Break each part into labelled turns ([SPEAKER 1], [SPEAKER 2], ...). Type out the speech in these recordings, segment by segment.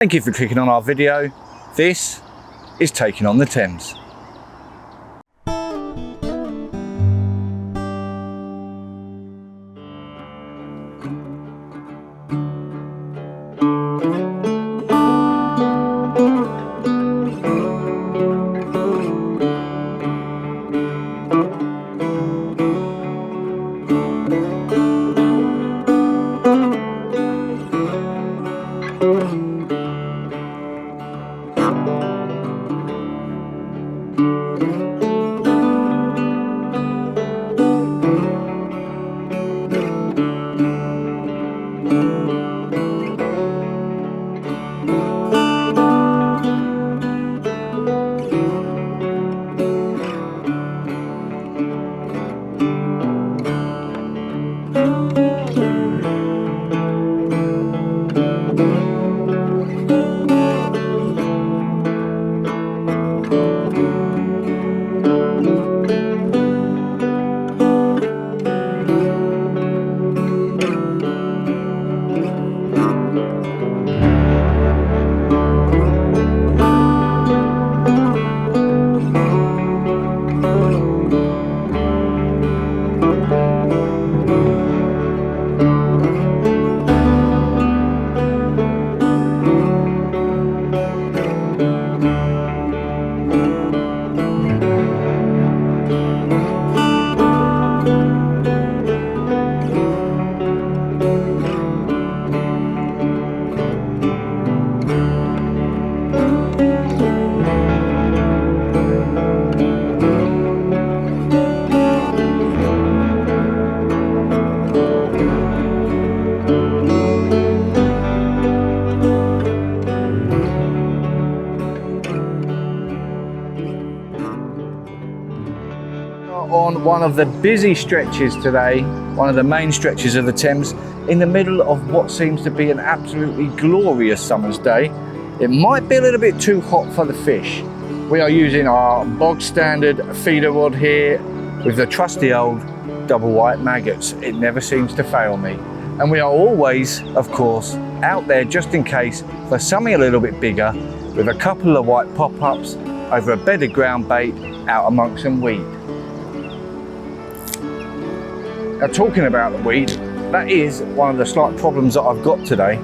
[SPEAKER 1] Thank you for clicking on our video. This is Taking on the Thames. On one of the busy stretches today, one of the main stretches of the Thames, in the middle of what seems to be an absolutely glorious summer's day. It might be a little bit too hot for the fish. We are using our bog standard feeder rod here with the trusty old double white maggots. It never seems to fail me. And we are always, of course, out there just in case for something a little bit bigger, with a couple of white pop-ups over a bed of ground bait out amongst some weed. Now, talking about the weed, that is one of the slight problems that I've got today,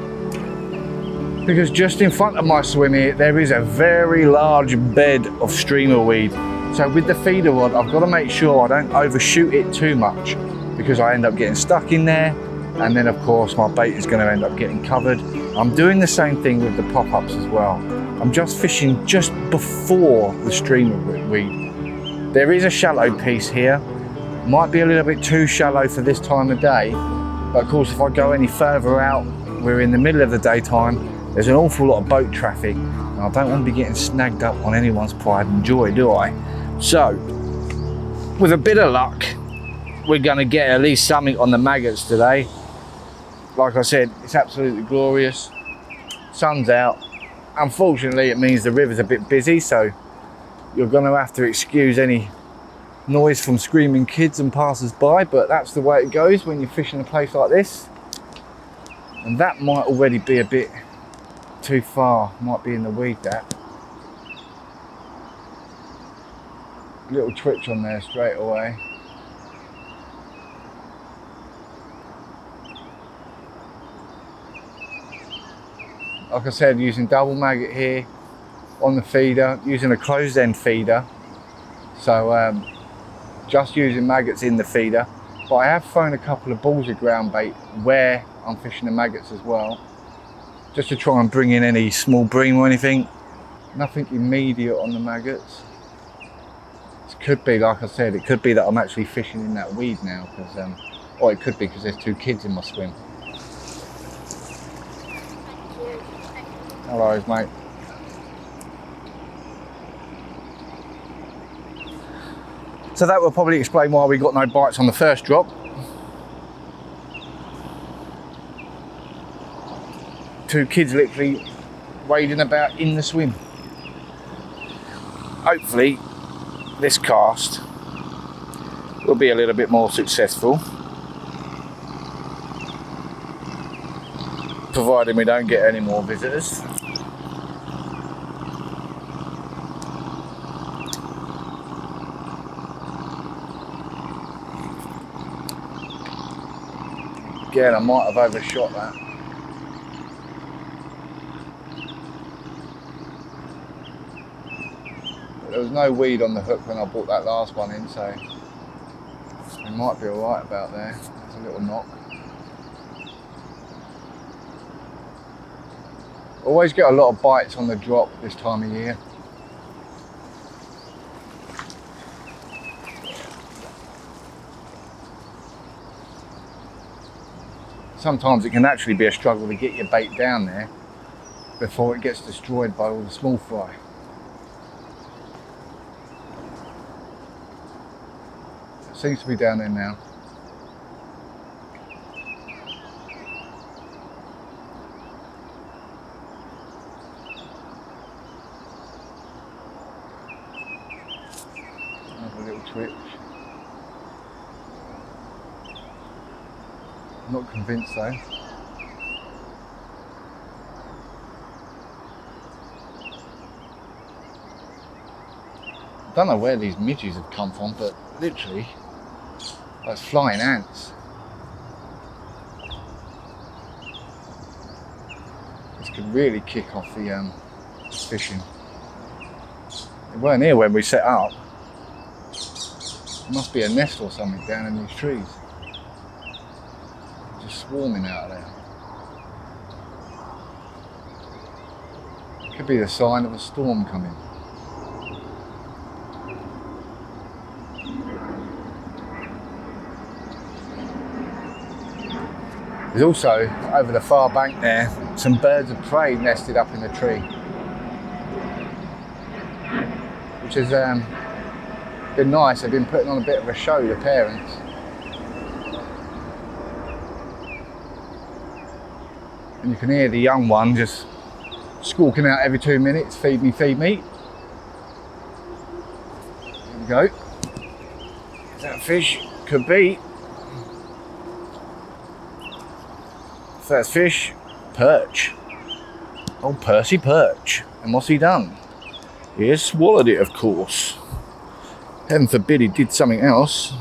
[SPEAKER 1] because just in front of my swim here there is a very large bed of streamer weed. So with the feeder rod I've got to make sure I don't overshoot it too much, because I end up getting stuck in there, and then of course my bait is going to end up getting covered. I'm doing the same thing with the pop-ups as well. I'm just fishing just before the streamer weed. There is a shallow piece here. Might be a little bit too shallow for this time of day, but of course if I go any further out, we're in the middle of the daytime, there's an awful lot of boat traffic, and I don't want to be getting snagged up on anyone's pride and joy, do I? So, with a bit of luck, we're going to get at least something on the maggots today. Like I said, it's absolutely glorious. Sun's out. Unfortunately, it means the river's a bit busy, so you're going to have to excuse any noise from screaming kids and passers-by, but that's the way it goes when you're fishing a place like this. And that might already be a bit too far, might be in the weed. That little twitch on there straight away. Like I said, using double maggot here on the feeder, using a closed end feeder, so just using maggots in the feeder, but I have thrown a couple of balls of ground bait where I'm fishing the maggots as well, just to try and bring in any small bream or anything. Nothing immediate on the maggots. It could be, like I said, it could be that I'm actually fishing in that weed now, because or it could be because there's two kids in my swim. Hello, mate. So that will probably explain why we got no bites on the first drop. Two kids literally wading about in the swim. Hopefully this cast will be a little bit more successful, providing we don't get any more visitors. Again, I might have overshot that. But there was no weed on the hook when I brought that last one in, so it might be alright about there. There's a little knock. Always get a lot of bites on the drop this time of year. Sometimes it can actually be a struggle to get your bait down there before it gets destroyed by all the small fry. It seems to be down there now. Another little twitch. I'm not convinced though. I don't know where these midges have come from, but literally, like flying ants. This could really kick off the fishing. They weren't here when we set up. There must be a nest or something down in these trees. Swarming out of there. Could be the sign of a storm coming. There's also, over the far bank there, some birds of prey nested up in the tree, which has been nice. They've been putting on a bit of a show, the parents. And you can hear the young one just squawking out every 2 minutes, feed me, feed me. There we go. Is that a fish? Could be. First fish, perch. Old Percy Perch. And what's he done? He has swallowed it, of course. Heaven forbid he did something else.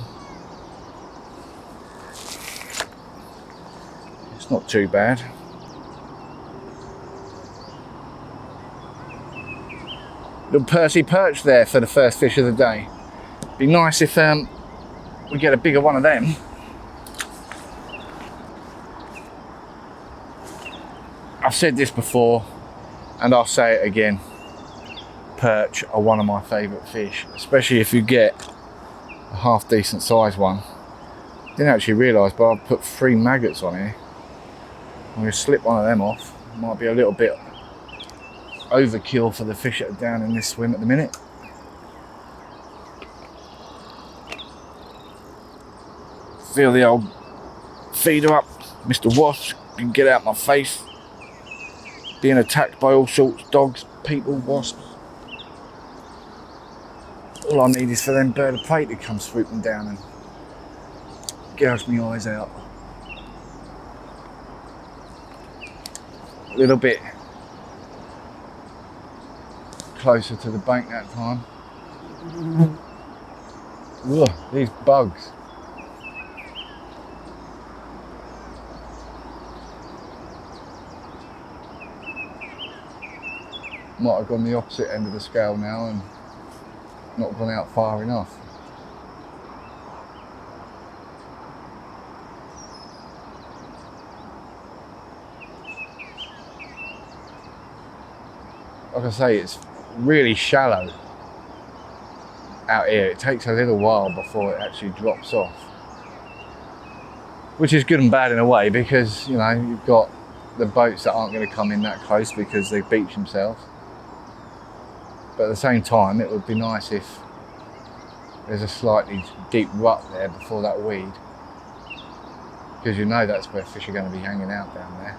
[SPEAKER 1] It's not too bad. Little Percy Perch there for the first fish of the day. Be nice if we get a bigger one of them. I've said this before and I'll say it again. Perch are one of my favourite fish, especially if you get a half decent sized one. Didn't actually realise, but I've put 3 maggots on here. I'm going to slip one of them off. Might be a little bit overkill for the fish that are down in this swim at the minute. Feel the old feeder up. Mr. Wasp can get out my face. Being attacked by all sorts, dogs, people, wasps. All I need is for them bird of prey to come swooping down and gouge my eyes out. A little bit closer to the bank that time. Ugh, these bugs. Might have gone the opposite end of the scale now and not gone out far enough. Like I say, it's really shallow out here. It takes a little while before it actually drops off, which is good and bad in a way, because you know you've got the boats that aren't going to come in that close because they beach themselves. But at the same time, it would be nice if there's a slightly deep rut there before that weed, because you know that's where fish are going to be hanging out down there.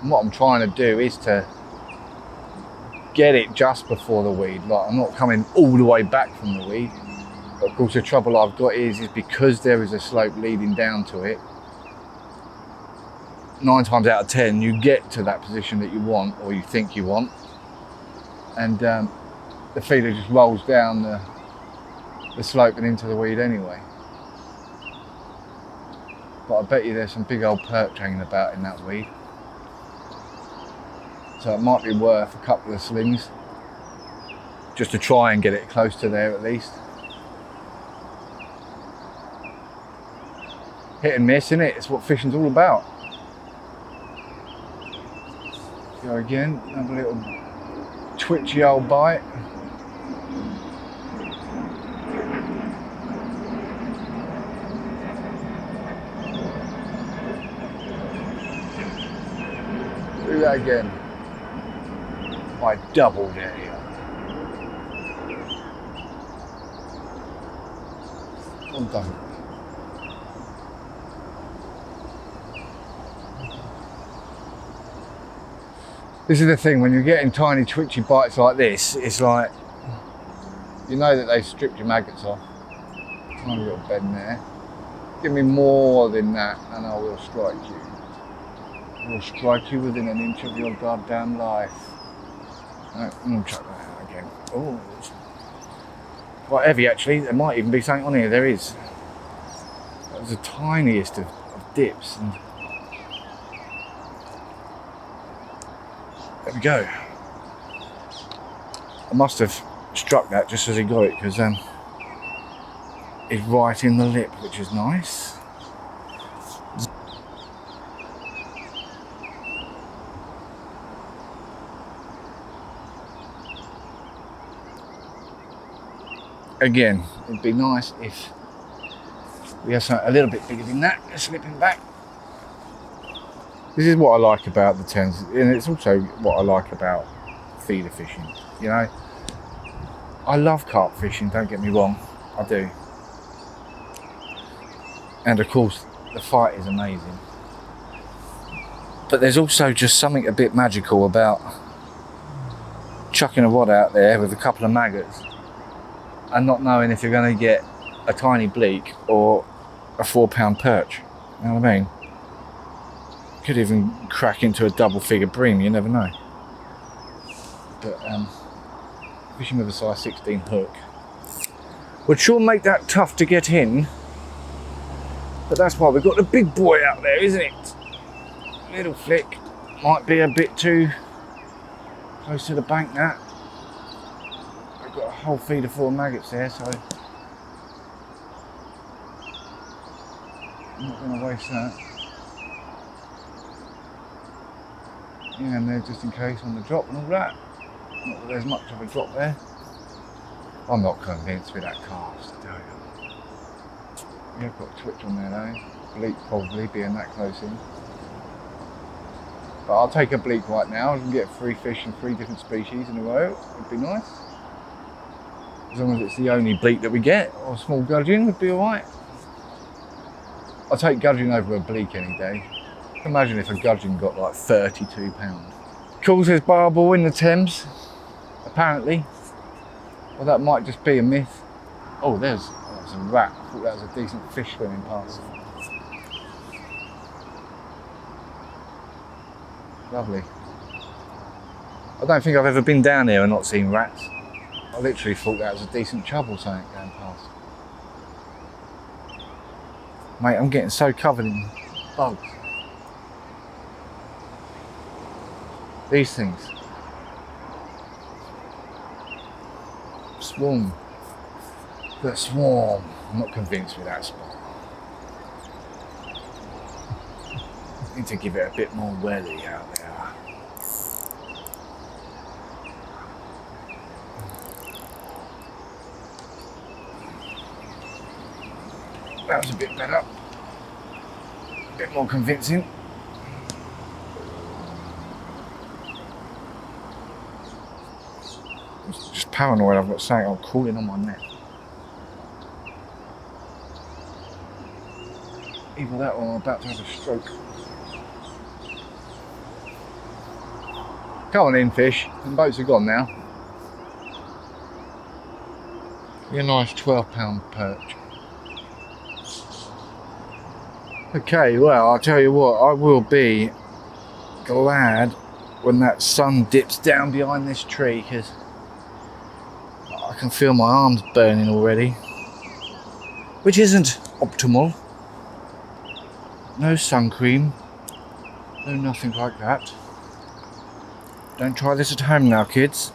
[SPEAKER 1] And what I'm trying to do is to get it just before the weed. Like, I'm not coming all the way back from the weed. But of course the trouble I've got is because there is a slope leading down to it, 9 times out of 10 you get to that position that you want, or you think you want, and the feeder just rolls down the slope and into the weed anyway. But I bet you there's some big old perch hanging about in that weed. So it might be worth a couple of slings just to try and get it close to there at least. Hit and miss, innit? It's what fishing's all about. Go again, another little twitchy old bite. Do that again. I doubled it here. Well done. This is the thing, when you're getting tiny twitchy bites like this, it's like, you know that they've stripped your maggots off. Tiny little bend there. Give me more than that and I will strike you. I will strike you within an inch of your goddamn life. Right, I'm gonna chuck that out again. Oh, it's quite heavy actually. There might even be something on here. There is. That was the tiniest of dips. And there we go. I must have struck that just as he got it because it's right in the lip, which is nice. Again, it'd be nice if we had something a little bit bigger than that. Slipping back. This is what I like about the Thames, and it's also what I like about feeder fishing. You know, I love carp fishing, don't get me wrong, I do. And of course, the fight is amazing. But there's also just something a bit magical about chucking a rod out there with a couple of maggots and not knowing if you're going to get a tiny bleak or a 4-pound perch. You know what I mean? Could even crack into a double-figure bream, you never know. But fishing with a size 16 hook would sure make that tough to get in. But that's why we've got the big boy out there, isn't it? Little flick might be a bit too close to the bank, that. I've got a whole feeder full of maggots there, so I'm not going to waste that. Yeah, and there just in case on the drop and all that. Not that there's much of a drop there. I'm not convinced with that cast, I tell you. Yeah, I've got a twitch on there though. Bleak probably being that close in. But I'll take a bleak right now and get 3 fish and 3 different species in a row. Would be nice. As long as it's the only bleak that we get, or a small gudgeon would be alright. I'll take gudgeon over a bleak any day. Imagine if a gudgeon got like 32 pounds. Cool, says barbel in the Thames, apparently. Well, that might just be a myth. Oh, there's a rat. I thought that was a decent fish swimming past. Lovely. I don't think I've ever been down here and not seen rats. I literally thought that was a decent chub or something going past. Mate, I'm getting so covered in bugs. These things. Swarm. The swarm. I'm not convinced with that spot. Need to give it a bit more welly out there. That was a bit better. A bit more convincing. Just paranoid I've got something crawling on my neck. Either that or I'm about to have a stroke. Come on in, fish. The boats are gone now. You're a nice 12-pound perch. Okay, well, I'll tell you what, I will be glad when that sun dips down behind this tree, because I can feel my arms burning already. which isn't optimal. No sun cream, no nothing like that. Don't try this at home now, kids.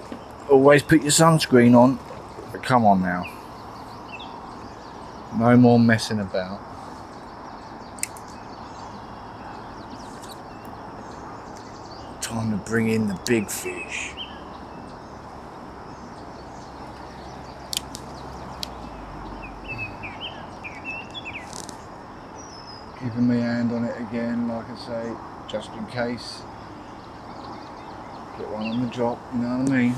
[SPEAKER 1] Always put your sunscreen on. But come on now. No more messing about. Time to bring in the big fish. Giving me a hand on it again, like I say, just in case. Get one on the drop, you know what I mean?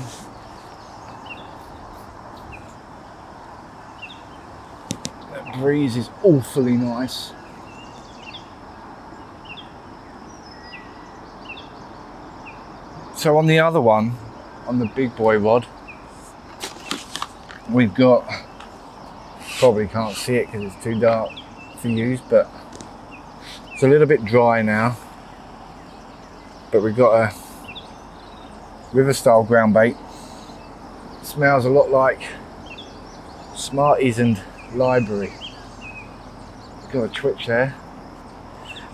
[SPEAKER 1] That breeze is awfully nice. So on the other one, on the big boy rod, we've got, probably can't see it because it's too dark for use, but it's a little bit dry now. But we've got a river style ground bait. It smells a lot like Smarties and Library. Got a twitch there.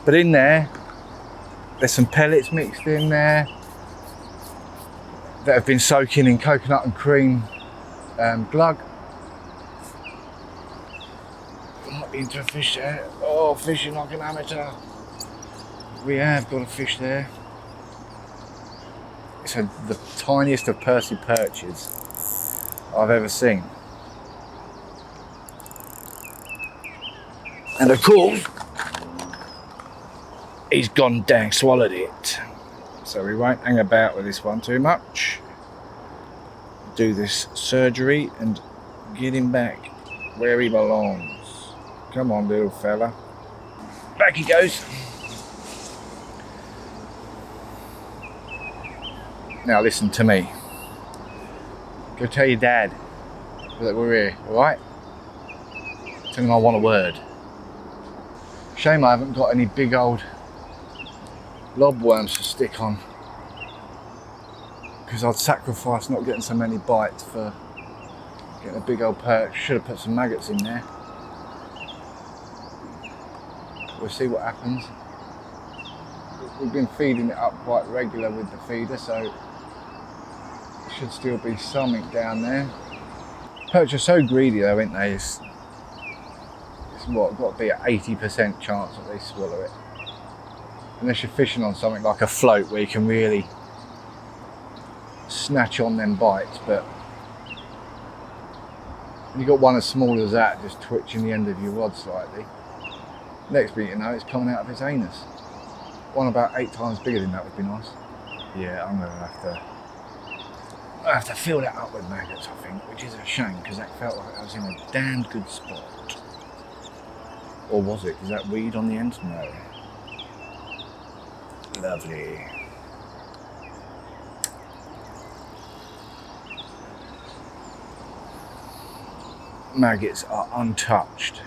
[SPEAKER 1] But in there, there's some pellets mixed in there that have been soaking in coconut and cream glug. Might be into a fish there. Oh, fishing like an amateur. We have got a fish there. It's the tiniest of perches I've ever seen. And of course, he's gone dang swallowed it. So we won't hang about with this one too much. Do this surgery and get him back where he belongs. Come on, little fella. Back he goes. Now listen to me. Go tell your dad that we're here, alright? Tell him I want a word. Shame I haven't got any big old lobworms to stick on, because I'd sacrifice not getting so many bites for getting a big old perch. Should have put some maggots in there. We'll see what happens. We've been feeding it up quite regular with the feeder, so there should still be something down there. Perch are so greedy though, aren't they? It's what, got to be an 80% chance that they swallow it. Unless you're fishing on something like a float where you can really snatch on them bites, but when you got one as small as that just twitching the end of your rod slightly, next thing you know it's coming out of its anus. One about 8 times bigger than that would be nice. Yeah, I'm going to have to fill that up with maggots, I think, which is a shame because that felt like I was in a damn good spot. Or was it? Is that weed on the end? No. Lovely. Maggots are untouched.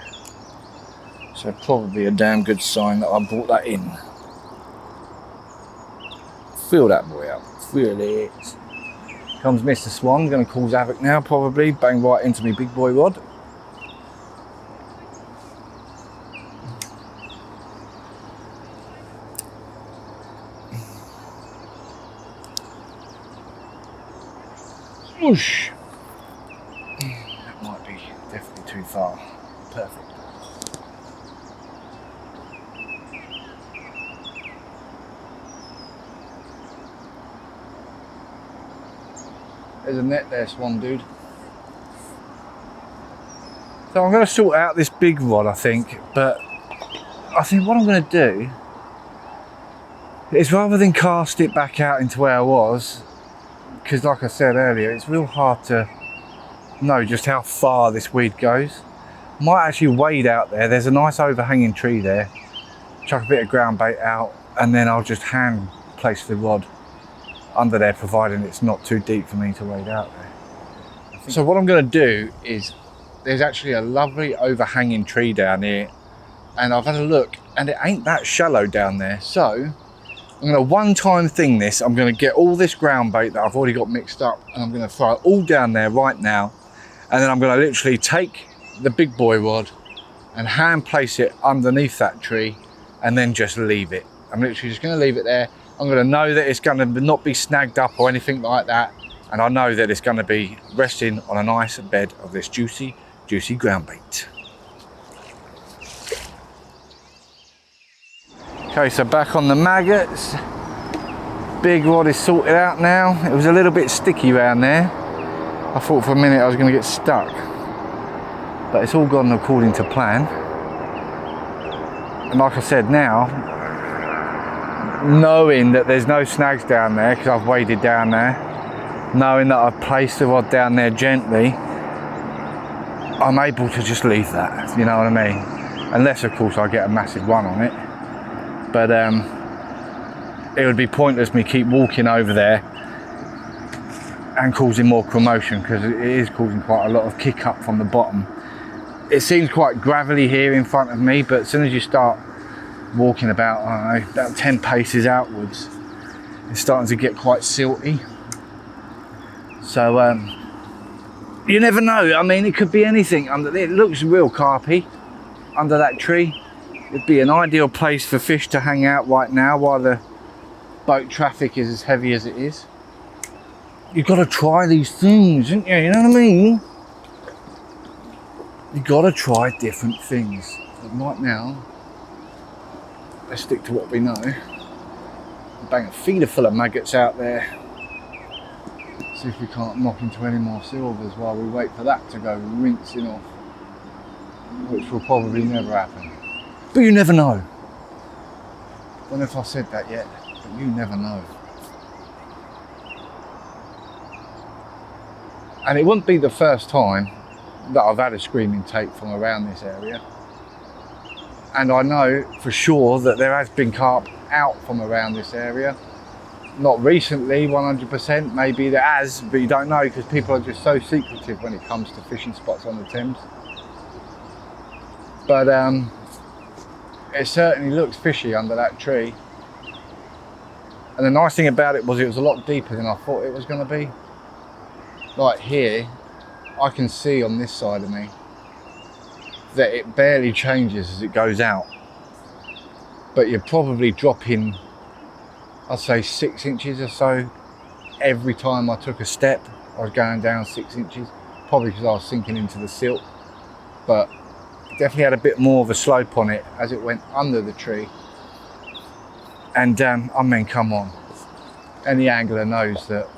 [SPEAKER 1] So probably a damn good sign that I brought that in. Fill that boy up. Fill it. Comes Mr. Swan, going to cause havoc now probably. Bang right into me big boy rod. Whoosh. That might be definitely too far. Perfect. There's a net there, Swan dude. So I'm going to sort out this big rod, I think, but I think what I'm going to do is, rather than cast it back out into where I was, because like I said earlier, it's real hard to know just how far this weed goes. Might actually wade out there. There's a nice overhanging tree there. Chuck a bit of ground bait out, and then I'll just hand place the rod under there, providing it's not too deep for me to wade out there. So what I'm going to do is, there's actually a lovely overhanging tree down here, and I've had a look, and it ain't that shallow down there. So I'm going to one-time thing this. I'm going to get all this ground bait that I've already got mixed up, and I'm going to throw it all down there right now, and then I'm going to literally take the big boy rod and hand place it underneath that tree and then just leave it. I'm literally just going to leave it there. I'm going to know that it's going to not be snagged up or anything like that, and I know that it's going to be resting on a nice bed of this juicy ground bait. Okay, so back on the maggots. Big rod is sorted out now. It was a little bit sticky around there. I thought for a minute I was going to get stuck, but it's all gone according to plan. And like I said, now knowing that there's no snags down there because I've waded down there, knowing that I've placed the rod down there gently, I'm able to just leave that, you know what I mean? Unless of course I get a massive run on it, but it would be pointless me keep walking over there and causing more commotion, because it is causing quite a lot of kick up from the bottom. It seems quite gravelly here in front of me, but as soon as you start walking about, I don't know, about 10 paces outwards, it's starting to get quite silty. So you never know. I mean, it could be anything under there. It looks real carpy under that tree. It'd be an ideal place for fish to hang out right now while the boat traffic is as heavy as it is. You've got to try these things, haven't you? You know what I mean? You've got to try different things. But right now, let's stick to what we know. Bang a feeder full of maggots out there. See if we can't knock into any more silvers while we wait for that to go rinsing off, which will probably never happen. But you never know. I don't know if I said that yet, but you never know. And it wouldn't be the first time that I've had a screaming take from around this area. And I know for sure that there has been carp out from around this area. Not recently, 100%, maybe there has, but you don't know because people are just so secretive when it comes to fishing spots on the Thames. But it certainly looks fishy under that tree. And the nice thing about it was a lot deeper than I thought it was going to be. Like here, I can see on this side of me that it barely changes as it goes out. But you're probably dropping, I'd say 6 inches or so every time I took a step. I was going down 6 inches, probably because I was sinking into the silt. But definitely had a bit more of a slope on it as it went under the tree. And I mean, come on. Any angler knows that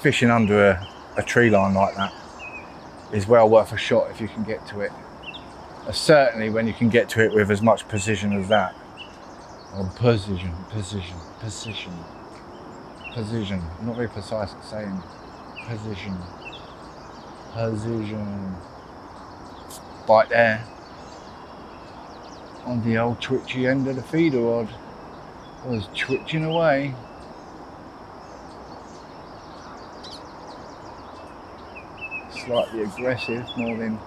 [SPEAKER 1] fishing under a tree line like that is well worth a shot if you can get to it. Certainly when you can get to it with as much precision as that. Or precision. I'm not very precise at saying precision. Right there. On the old twitchy end of the feeder rod. Was twitching away. Slightly aggressive, more than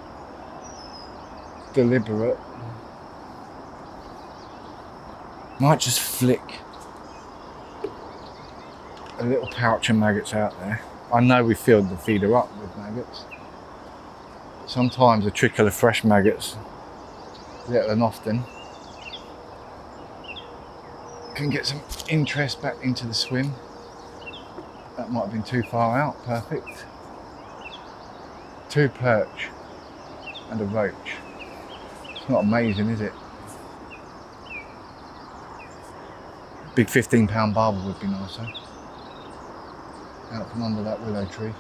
[SPEAKER 1] deliberate. Might just flick a little pouch of maggots out there. I know we filled the feeder up with maggots. Sometimes a trickle of fresh maggots, little and often, can get some interest back into the swim. That might have been too far out, perfect. 2 perch and a roach. It's not amazing, is it? Big 15-pound barber would be nicer. Out from under that willow tree.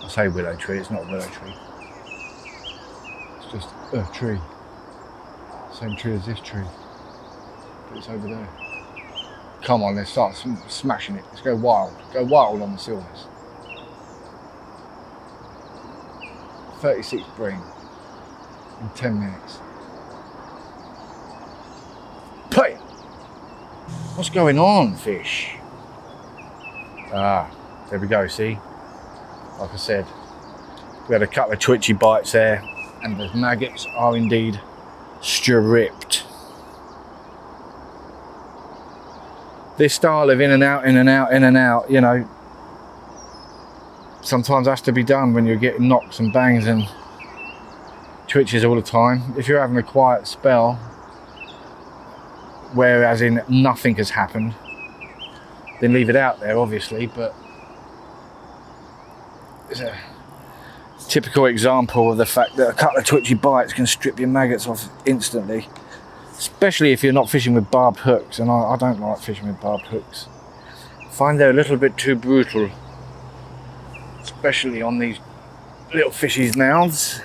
[SPEAKER 1] I say willow tree, it's not a willow tree. It's just a tree. Same tree as this tree. But it's over there. Come on, let's start smashing it. Let's go wild. Go wild on the silvers. 36 bream in 10 minutes. Payne! What's going on, fish? Ah, there we go, see? Like I said, we had a couple of twitchy bites there, and the maggots are indeed stripped. This style of in and out, you know, sometimes has to be done when you're getting knocks and bangs and twitches all the time. If you're having a quiet spell, where as in nothing has happened, then leave it out there, obviously, but it's a typical example of the fact that a couple of twitchy bites can strip your maggots off instantly, especially if you're not fishing with barbed hooks, and I don't like fishing with barbed hooks. I find they're a little bit too brutal, especially on these little fishies' mouths.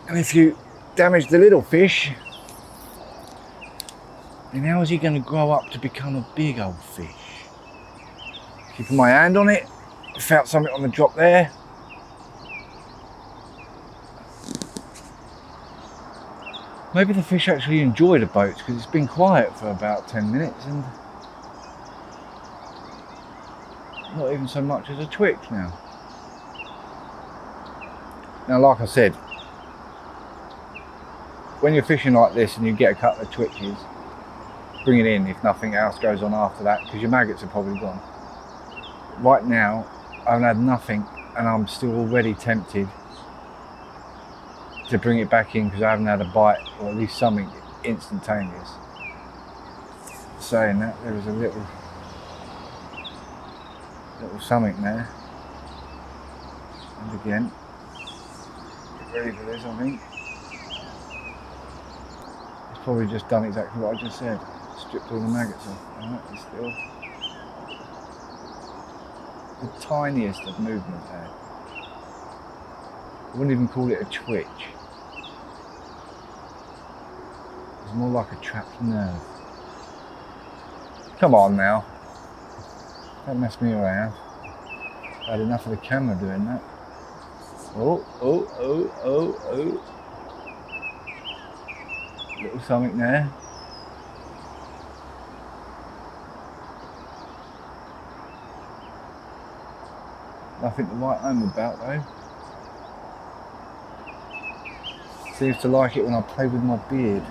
[SPEAKER 1] And if you damage the little fish, then how is he going to grow up to become a big old fish? Keeping my hand on it, felt something on the drop there. Maybe the fish actually enjoy the boats because it's been quiet for about 10 minutes and not even so much as a twitch now. Now, like I said, when you're fishing like this and you get a couple of twitches, bring it in if nothing else goes on after that, because your maggots are probably gone. Right now, I haven't had nothing and I'm still already tempted to bring it back in because I haven't had a bite, or at least something instantaneous. Saying that, there was a little something there. And again, get ready for this, I think. It's probably just done exactly what I just said. Stripped all the maggots off. Alright, it's still the tiniest of movement there. I wouldn't even call it a twitch. It's more like a trapped nerve. Come on now. Don't mess me around. I had enough of the camera doing that. Oh. Little something there. Nothing to write home about though. Seems to like it when I play with my beard.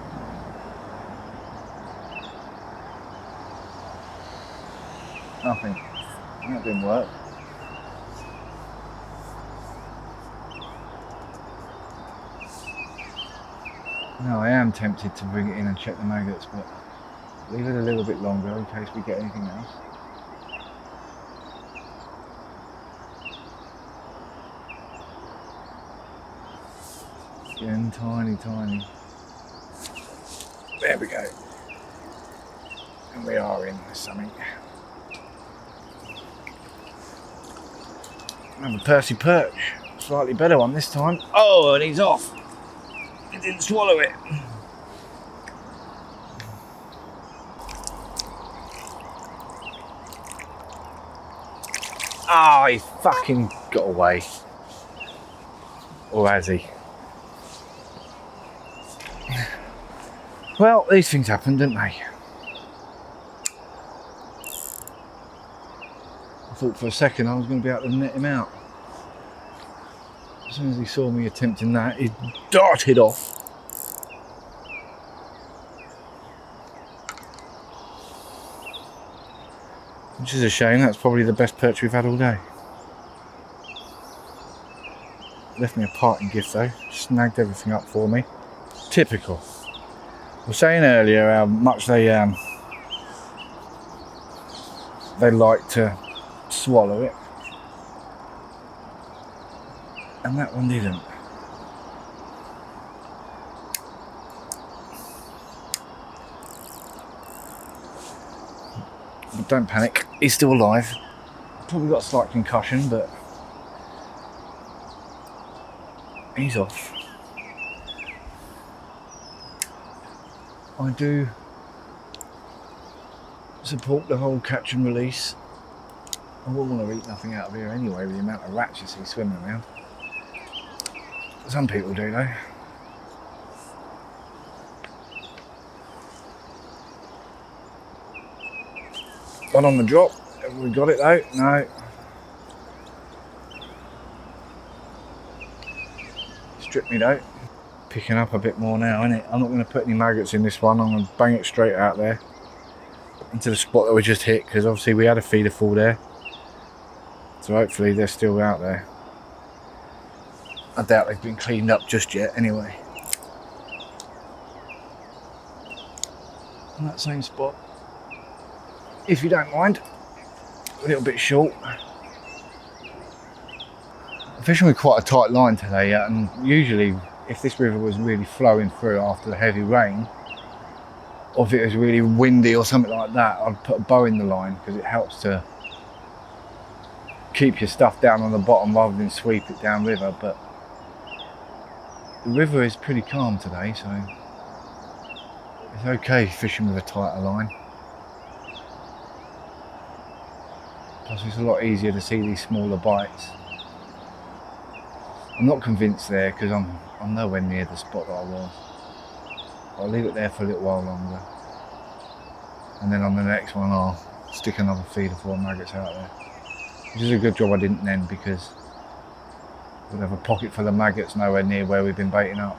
[SPEAKER 1] Nothing. That didn't work. No, I am tempted to bring it in and check the maggots, but leave it a little bit longer in case we get anything else. Again, tiny. There we go. And we are in with something. Another Percy perch. Slightly better one this time. Oh, and he's off. He didn't swallow it. Oh, he fucking got away. Or has he? Well, these things happen, don't they? I thought for a second I was going to be able to net him out. As soon as he saw me attempting that, he darted off. Which is a shame, that's probably the best perch we've had all day. Left me a parting gift though, snagged everything up for me. Typical. I was saying earlier how much they like to swallow it, and that one didn't. But don't panic, he's still alive. Probably got a slight concussion, but he's off. I do support the whole catch and release. I wouldn't want to eat nothing out of here anyway with the amount of rats you see swimming around. Some people do though. One on the drop. Have we got it though? No. Stripped me though. Picking up a bit more now, innit? I'm not going to put any maggots in this one. I'm going to bang it straight out there into the spot that we just hit, because obviously we had a feeder full there, so hopefully they're still out there. I doubt they've been cleaned up just yet anyway. On that same spot, if you don't mind, a little bit short. I'm fishing with quite a tight line today, and usually if this river was really flowing through after the heavy rain, or if it was really windy or something like that, I'd put a bow in the line because it helps to keep your stuff down on the bottom rather than sweep it down river. But the river is pretty calm today, so it's okay fishing with a tighter line. Plus it's a lot easier to see these smaller bites. I'm not convinced there because I'm nowhere near the spot that I was. I'll leave it there for a little while longer, and then on the next one I'll stick another feeder full of maggots out there. Which is a good job I didn't then, because we'd have a pocket full of maggots nowhere near where we've been baiting up.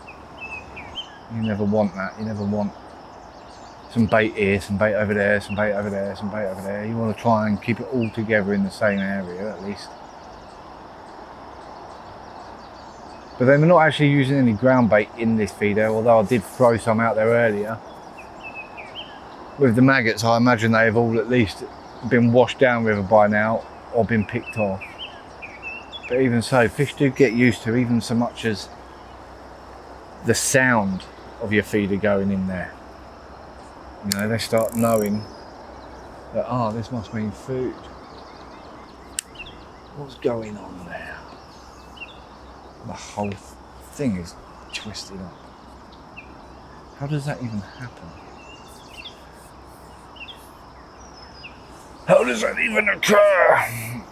[SPEAKER 1] You never want that. You never want some bait here, some bait over there, some bait over there, some bait over there. You want to try and keep it all together in the same area at least. But then we're not actually using any ground bait in this feeder, although I did throw some out there earlier. With the maggots, I imagine they have all at least been washed down river by now or been picked off. But even so, fish do get used to even so much as the sound of your feeder going in there. You know, they start knowing that, oh, this must mean food. What's going on there? The whole thing is twisted up. How does that even happen? How does that even occur?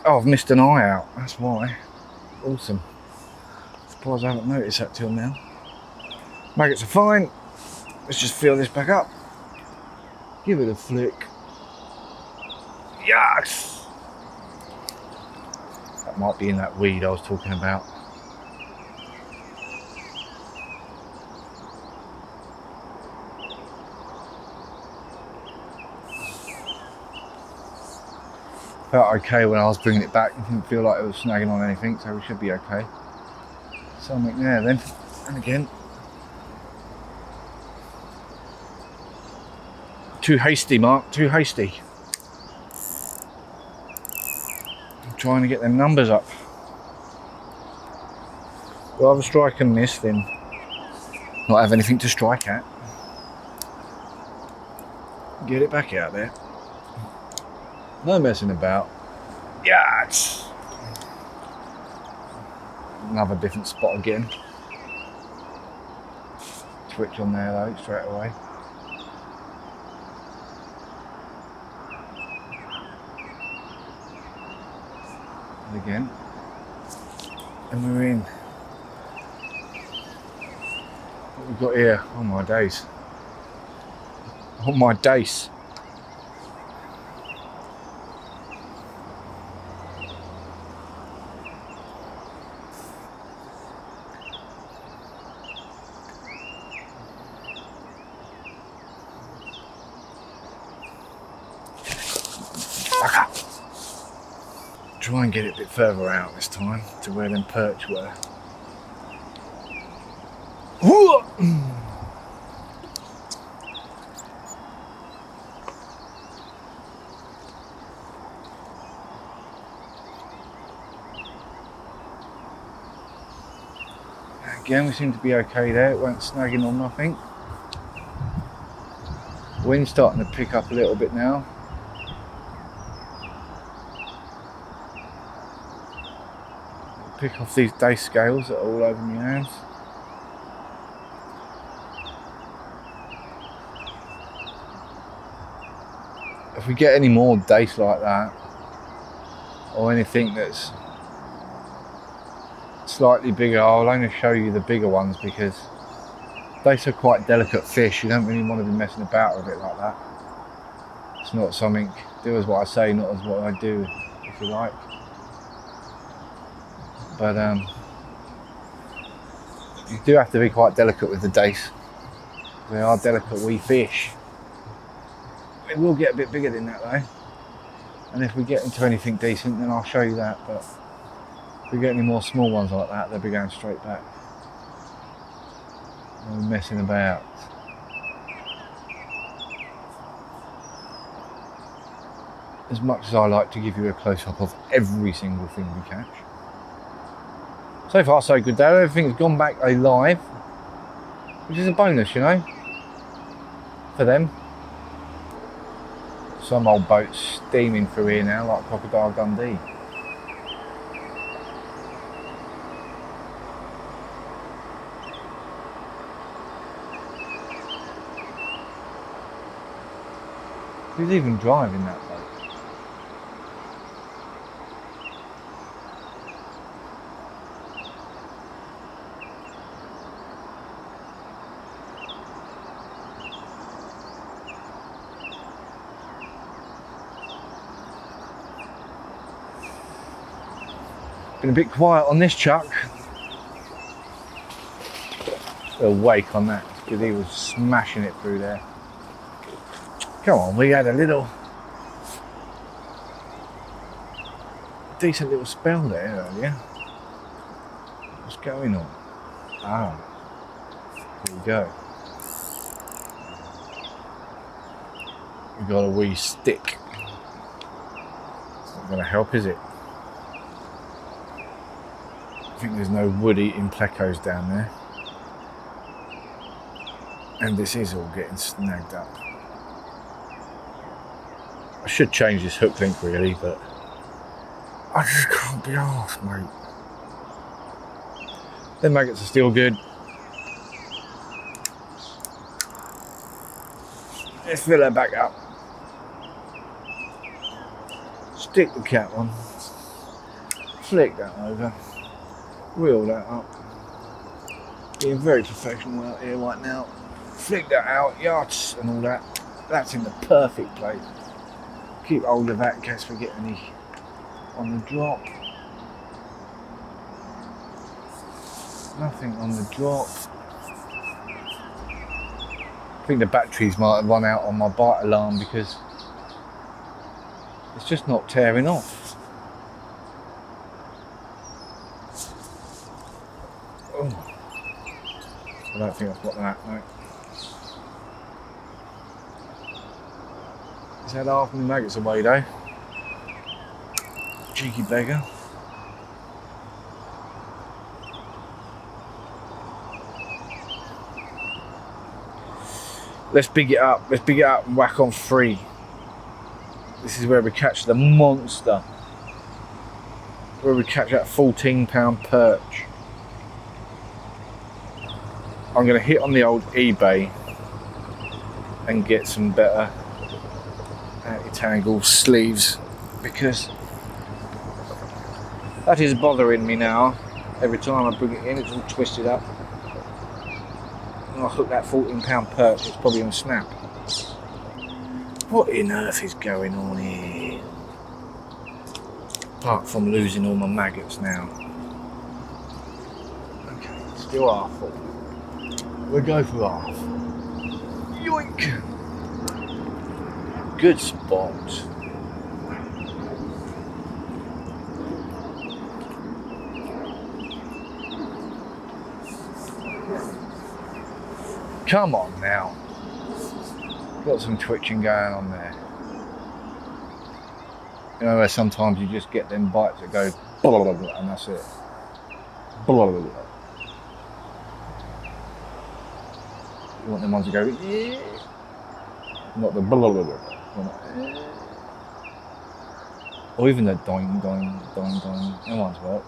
[SPEAKER 1] Oh, I've missed an eye out, that's why. Awesome. Surprised I haven't noticed that till now. Maggots are fine. Let's just fill this back up. Give it a flick. Yes! That might be in that weed I was talking about. Felt okay when I was bringing it back. It didn't feel like it was snagging on anything, so we should be okay. Something there then. And again. Too hasty, Mark, too hasty. I'm trying to get them numbers up. Rather strike and miss than not have anything to strike at. Get it back out there. No messing about. Yes! Another different spot again. Twitch on there though, straight away. And again. And we're in. What we've got here? Oh my days. Oh my days. Try and get it a bit further out this time to where them perch were. Again, we seem to be okay there. It weren't snagging or nothing. Wind's starting to pick up a little bit now. Pick off these DACE scales that are all over my hands. If we get any more DACE like that, or anything that's slightly bigger, I'll only show you the bigger ones because DACE are quite delicate fish. You don't really want to be messing about with it like that. It's not something, do as what I say, not as what I do, if you like. But you do have to be quite delicate with the DACE. They are delicate wee fish. It will get a bit bigger than that though. And if we get into anything decent, then I'll show you that. But If we get any more small ones like that, they'll be going straight back. No messing about. As much as I like to give you a close-up of every single thing we catch. So far so good though, everything's gone back alive, which is a bonus, you know, for them. Some old boats steaming through here now like Crocodile Dundee. Who's even driving that boat? Been a bit quiet on this chuck. A wake on that because he was smashing it through there. Come on, we had a decent little spell there earlier. What's going on? Ah, here we go. We got a wee stick. It's not going to help, is it? I think there's no wood-eating plecos down there. And this is all getting snagged up. I should change this hook link really, but I just can't be arsed, mate. The maggots are still good. Let's fill that back up. Stick the cap on. Flick that over. Reel that up. Being very professional out here right now. Flick that out, yachts and all that. That's in the perfect place. Keep hold of that in case we get any on the drop. Nothing on the drop. I think the batteries might have run out on my bite alarm because it's just not tearing off. Oh, I don't think I've got that, no. He's had half my maggots away though. Cheeky beggar. Let's big it up. Let's big it up and whack on 3. This is where we catch the monster. Where we catch that 14-pound perch. I'm going to hit on the old eBay and get some better anti-tangle sleeves because that is bothering me now. Every time I bring it in, it's all twisted up. When I hook that 14-pound perch, it's probably going to snap. What on earth is going on here? Apart from losing all my maggots now. Okay, still half full. We'll go for half. Yoink! Good spot. Come on now. Got some twitching going on there. You know where sometimes you just get them bites that go blah, blah, blah, and that's it. Blah, blah, blah. You want them ones to go, yeah. Not the blah, blah, blah. Or even the doing, doing, doing, doing. Them ones work.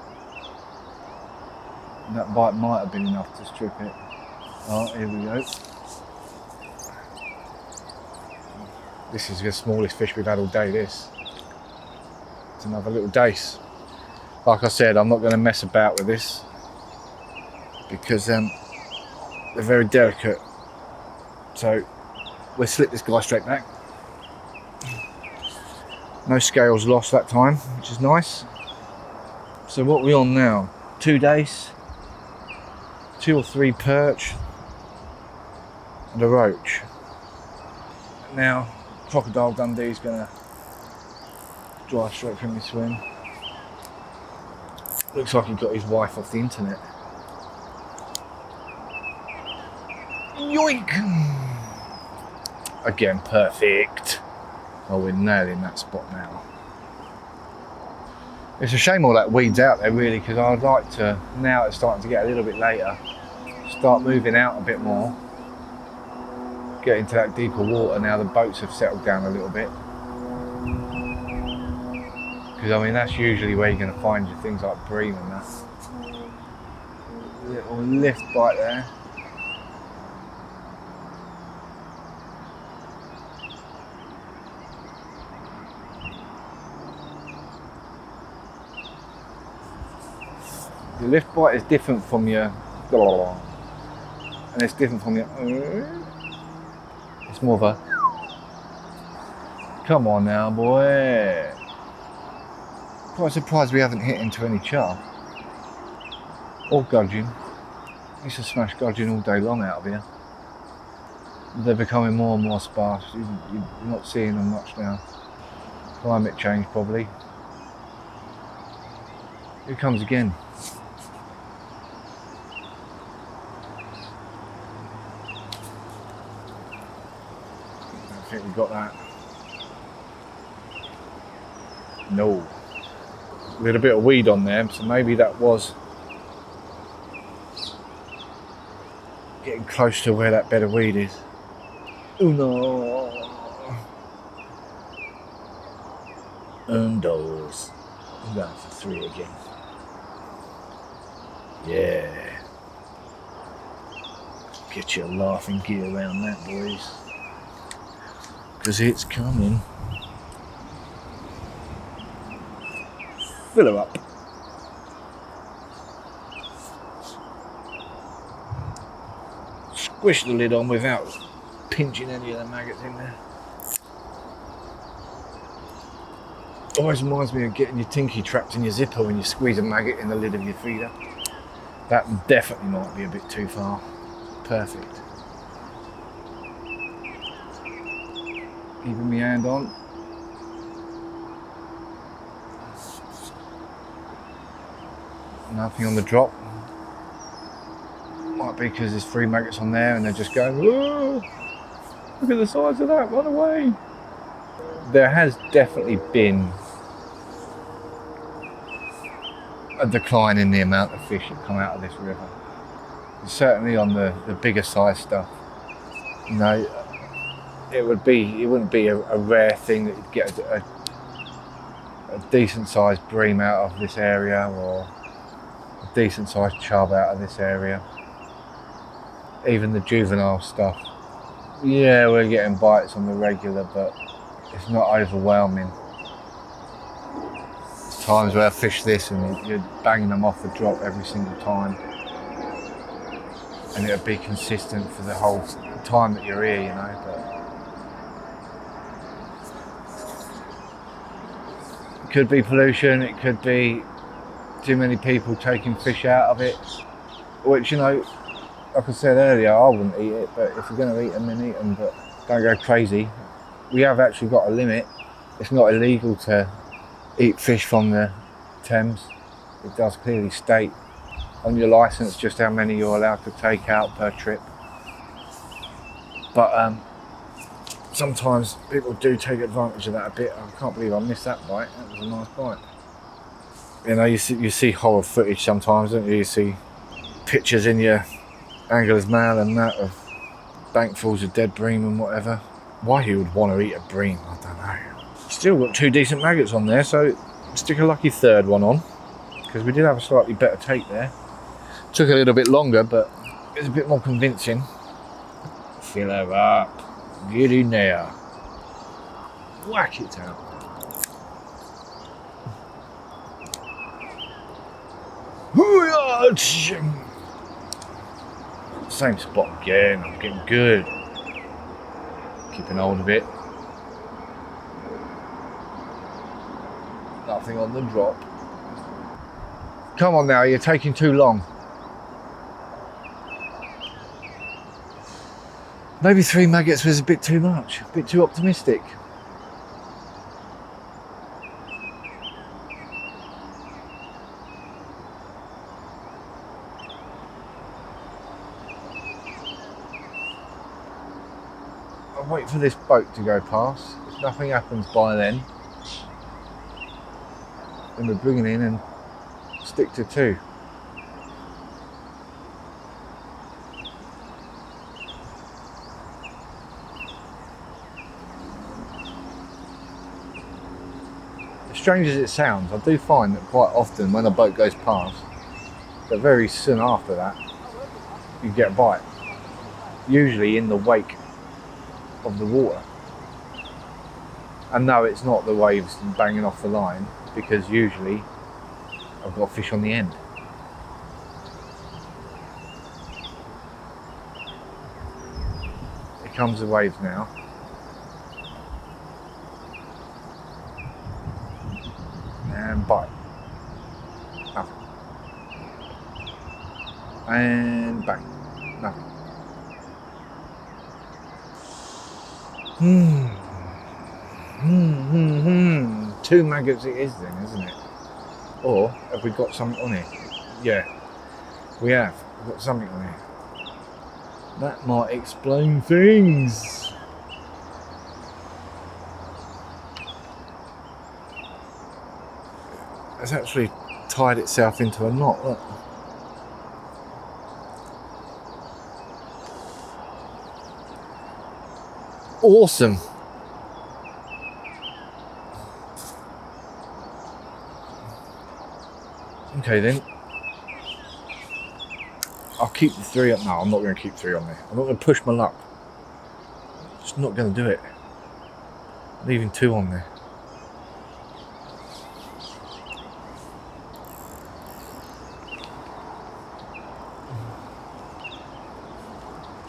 [SPEAKER 1] And that bite might have been enough to strip it. Oh, here we go. This is the smallest fish we've had all day, this. It's another little dace. Like I said, I'm not going to mess about with this because they're very delicate. So we'll slip this guy straight back. No scales lost that time, which is nice. So what are we on now? 2 dace, 2 or 3 perch, and a roach. Now, Crocodile Dundee's gonna drive straight from his swim. Looks like he got his wife off the internet. Yoink! Again, perfect. Oh, we're nailing that spot now. It's a shame all that weed's out there really, because I'd like to, now it's starting to get a little bit later, start moving out a bit more. Get into that deeper water now the boats have settled down a little bit. Because I mean that's usually where you're going to find your things like bream and that. Little lift bite there. The lift bite is different from your, and it's different from your, it's more of a, come on now boy. Quite surprised we haven't hit into any char. Or gudgeon. I used to smash gudgeon all day long out of here. They're becoming more and more sparse. You're not seeing them much now. Climate change probably. Here it comes again. I think we got that. No. A little bit of weed on there, so maybe that was getting close to where that bed of weed is. Oh no. Undos. I'm going for 3 again. Yeah. Get your laughing gear around that, boys. Because it's coming. Fill her up. Squish the lid on without pinching any of the maggots in there. Always reminds me of getting your tinky trapped in your zipper when you squeeze a maggot in the lid of your feeder. That definitely might be a bit too far. Perfect. Keeping my hand on. Nothing on the drop. Might be because there's 3 maggots on there and they're just going, whoa, look at the size of that, run away. There has definitely been a decline in the amount of fish that come out of this river. Certainly on the bigger size stuff. You know, it wouldn't be a rare thing that you'd get a decent sized bream out of this area or a decent sized chub out of this area. Even the juvenile stuff. Yeah, we're getting bites on the regular, but it's not overwhelming. There's times where I fish this and you're banging them off the drop every single time. And it'll be consistent for the whole time that you're here, you know. But it could be pollution, it could be too many people taking fish out of it. Which, you know, like I said earlier, I wouldn't eat it, but if you're going to eat them, then eat them, but don't go crazy. We have actually got a limit. It's not illegal to eat fish from the Thames. It does clearly state on your licence just how many you're allowed to take out per trip. But sometimes people do take advantage of that a bit. I can't believe I missed that bite. That was a nice bite. You know, you see horror footage sometimes, don't you? You see pictures in your Angler's Mail and that of bankfuls of dead bream and whatever. Why you would want to eat a bream, I don't know. Still got 2 decent maggots on there, so stick a lucky 3rd one on, because we did have a slightly better take there. Took a little bit longer, but it was a bit more convincing. Fill her up, get in there, whack it out. Same spot again, I'm getting good. Keeping hold of it. Nothing on the drop. Come on now, you're taking too long. Maybe 3 maggots was a bit too much, a bit too optimistic. I'll wait for this boat to go past. If nothing happens by then we're bringing in and stick to 2. As strange as it sounds, I do find that quite often when a boat goes past, that very soon after that, you get a bite. Usually in the wake of the water. And no, it's not the waves banging off the line, because usually I've got fish on the end. Here comes the waves now. And bite. Nothing. And bang. Nothing. 2 maggots it is then, isn't it? Or have we got something on it? Yeah, we have. We've got something on it. That might explain things. It's actually tied itself into a knot, look. Awesome. Okay then. I'll keep the 3 up. No, I'm not going to keep 3 on there. I'm not going to push my luck. Just not going to do it. Leaving 2 on there.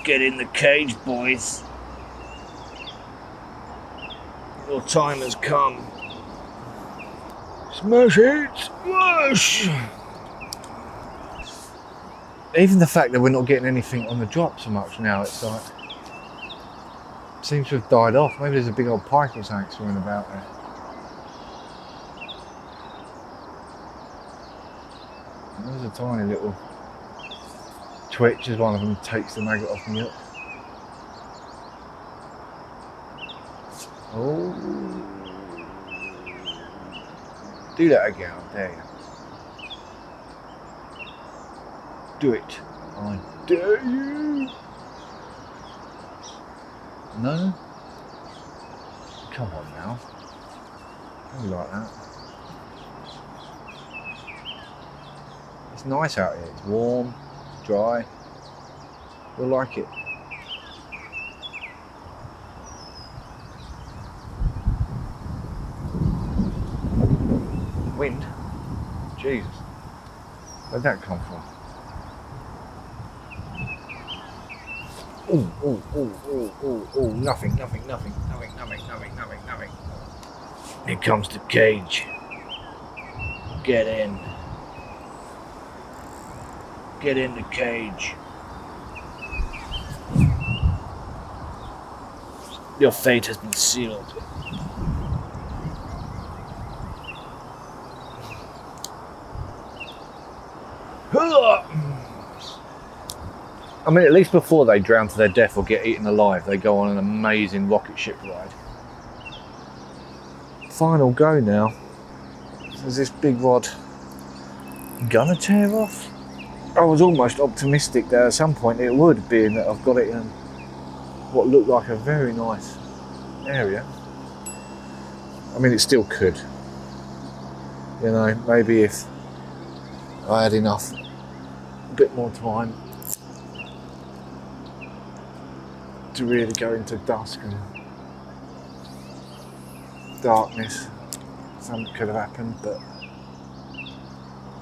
[SPEAKER 1] Get in the cage, boys. Your time has come. Smash it! Smash! Even the fact that we're not getting anything on the drop so much now, it's like, seems to have died off. Maybe there's a big old pike or something swimming about there. There's a tiny little twitch as one of them takes the maggot off the hook. Oh. Do that again, I dare you. Do it. I dare you. No? Come on now. Don't be like that. It's nice out here. It's warm, it's dry. You'll like it. Wind? Jesus. Where'd that come from? Oh, nothing. Here comes the cage. Get in. Get in the cage. Your fate has been sealed. I mean, at least before they drown to their death or get eaten alive, they go on an amazing rocket ship ride. Final go now. Is this big rod gonna tear off? I was almost optimistic that at some point it would, being that I've got it in what looked like a very nice area. I mean, it still could. You know, maybe if I had enough, a bit more time to really go into dusk and darkness, something could have happened, but you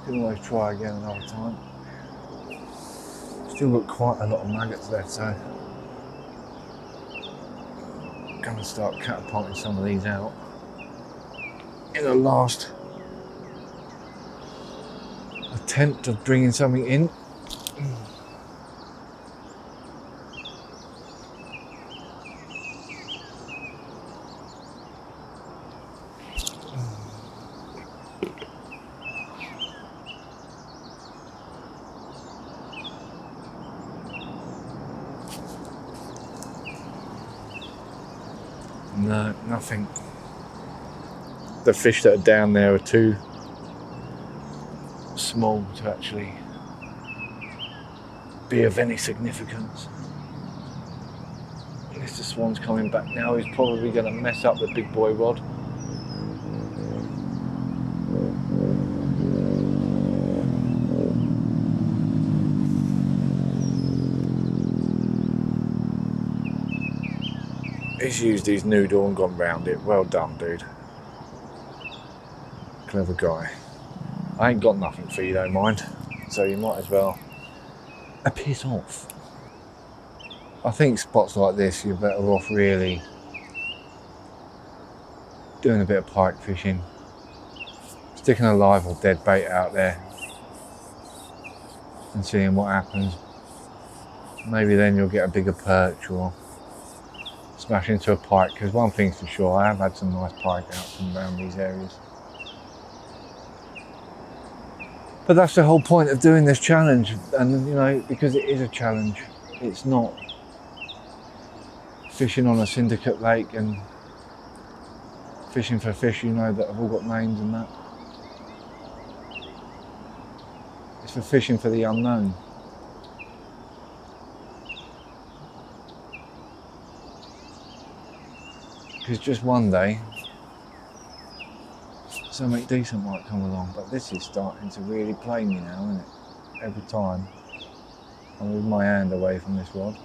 [SPEAKER 1] can always try again another time. Still got quite a lot of maggots left, so I'm going to start catapulting some of these out in the last attempt of bringing something in. No, nothing. The fish that are down there are too small to actually be of any significance. Mr. Swan's coming back now. He's probably going to mess up the big boy rod. He's used his noodle and gone round it. Well done, dude. Clever guy. I ain't got nothing for you, don't mind. So you might as well piss off. I think spots like this, you're better off really doing a bit of pike fishing, sticking a live or dead bait out there and seeing what happens. Maybe then you'll get a bigger perch or smash into a pike, because one thing's for sure, I have had some nice pike out from around these areas. But that's the whole point of doing this challenge, and you know, because it is a challenge. It's not fishing on a syndicate lake and fishing for fish, you know, that have all got names and that. It's for fishing for the unknown. Because just one day, something decent might come along, but this is starting to really play me now, isn't it? Every time I move my hand away from this rod.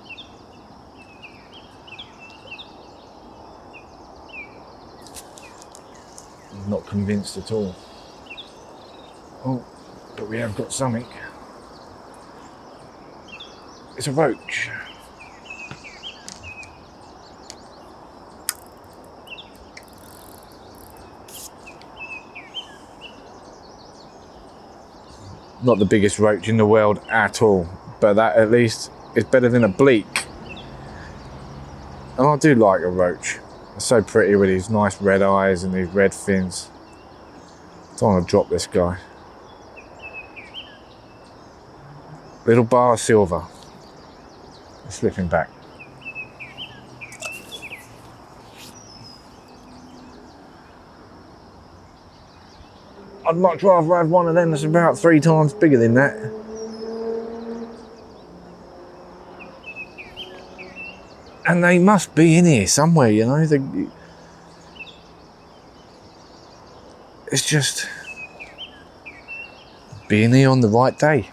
[SPEAKER 1] I'm not convinced at all. Oh, but we have got something. It's a roach. Not the biggest roach in the world at all, but that at least is better than a bleak. And I do like a roach. It's so pretty with his nice red eyes and his red fins. I don't want to drop this guy. Little bar of silver. It's slipping back. I'd much rather have one of them that's about 3 times bigger than that. And they must be in here somewhere, you know. It's just being here on the right day.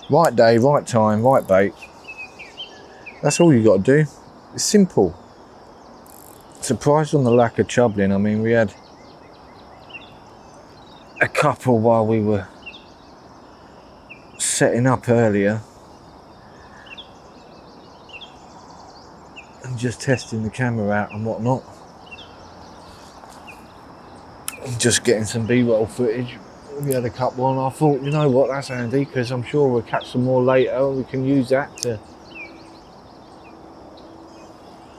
[SPEAKER 1] Right day, right time, right bait. That's all you got to do. It's simple. Surprised on the lack of chubbling. I mean, we had a couple while we were setting up earlier and just testing the camera out and whatnot, and just getting some B-roll footage. We had a couple and I thought, you know what, that's handy, because I'm sure we'll catch some more later and we can use that to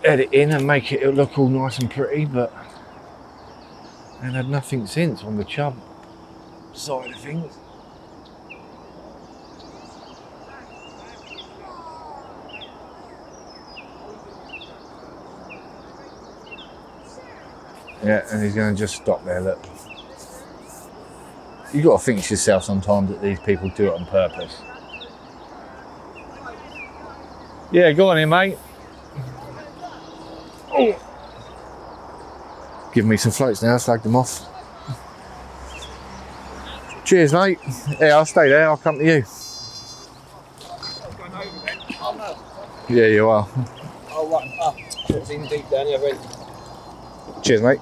[SPEAKER 1] edit in and make it look all nice and pretty. But I had nothing since on the chub side of things. Yeah, and he's going to just stop there, look. You got to think to yourself sometimes that these people do it on purpose. Yeah, go on in, mate. Oh. Give me some floats now, slag them off. Cheers, mate. Yeah, I'll stay there, I'll come to you. Yeah, you are.
[SPEAKER 2] Oh, right. It's in deep down the other end.
[SPEAKER 1] Cheers, mate.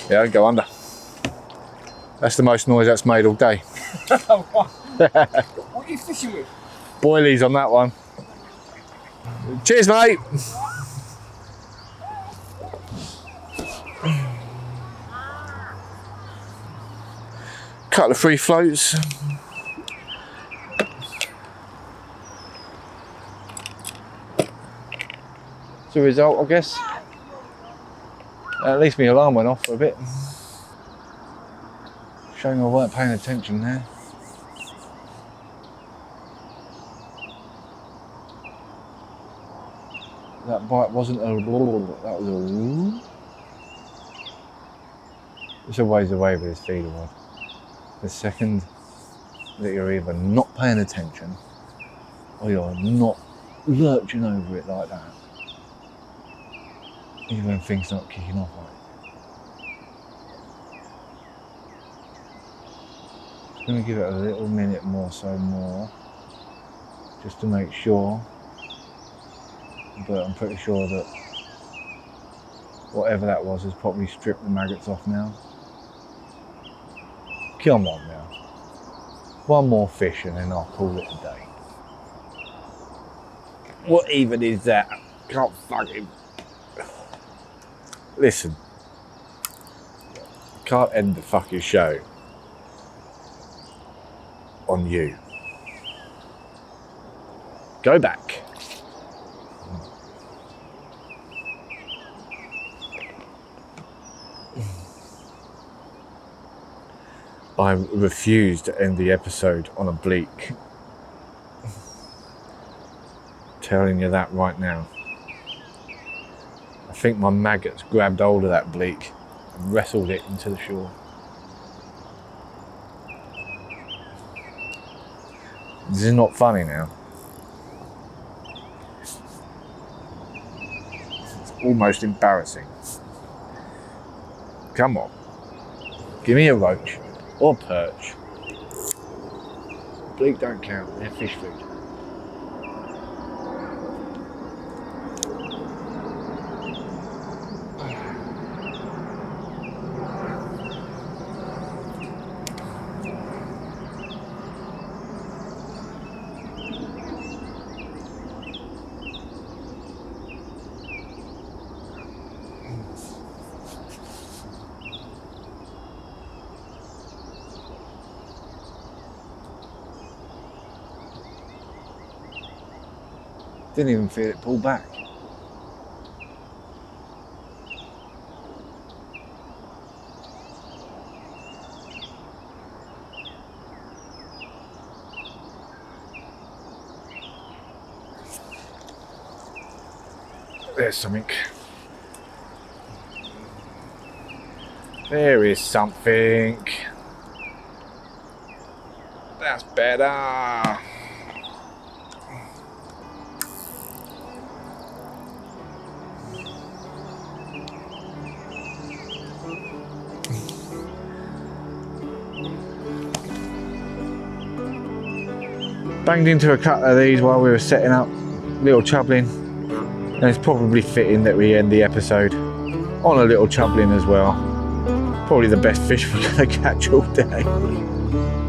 [SPEAKER 1] Yeah, I'll go under. That's the most noise that's made all day.
[SPEAKER 2] What are you fishing with?
[SPEAKER 1] Boilies on that one. Cheers, mate. Couple of free floats. It's a result, I guess. At least my alarm went off for a bit. Showing I weren't paying attention there. That bite wasn't a that was a It's always away with his feeder rod. The second that you're either not paying attention or you're not lurching over it like that, even when things start kicking off like it. Just going to give it a little minute more, just to make sure, but I'm pretty sure that whatever that was has probably stripped the maggots off now. Come on now. One more fish and then I'll call it a day. What even is that? Can't fucking... Listen. Can't end the fucking show on you. Go back. I refuse to end the episode on a bleak. Telling you that right now. I think my maggots grabbed hold of that bleak and wrestled it into the shore. This is not funny now. It's almost embarrassing. Come on. Give me a roach. Or perch. Bleak don't count, they're fish food. Didn't even feel it pull back. There's something. There is something. That's better. Banged into a couple of these while we were setting up, little chubbling, and it's probably fitting that we end the episode on a little chubbling as well. Probably the best fish we're going to catch all day.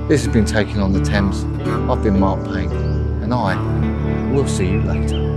[SPEAKER 1] This has been Taking on the Thames. I've been Mark Payne, and I will see you later.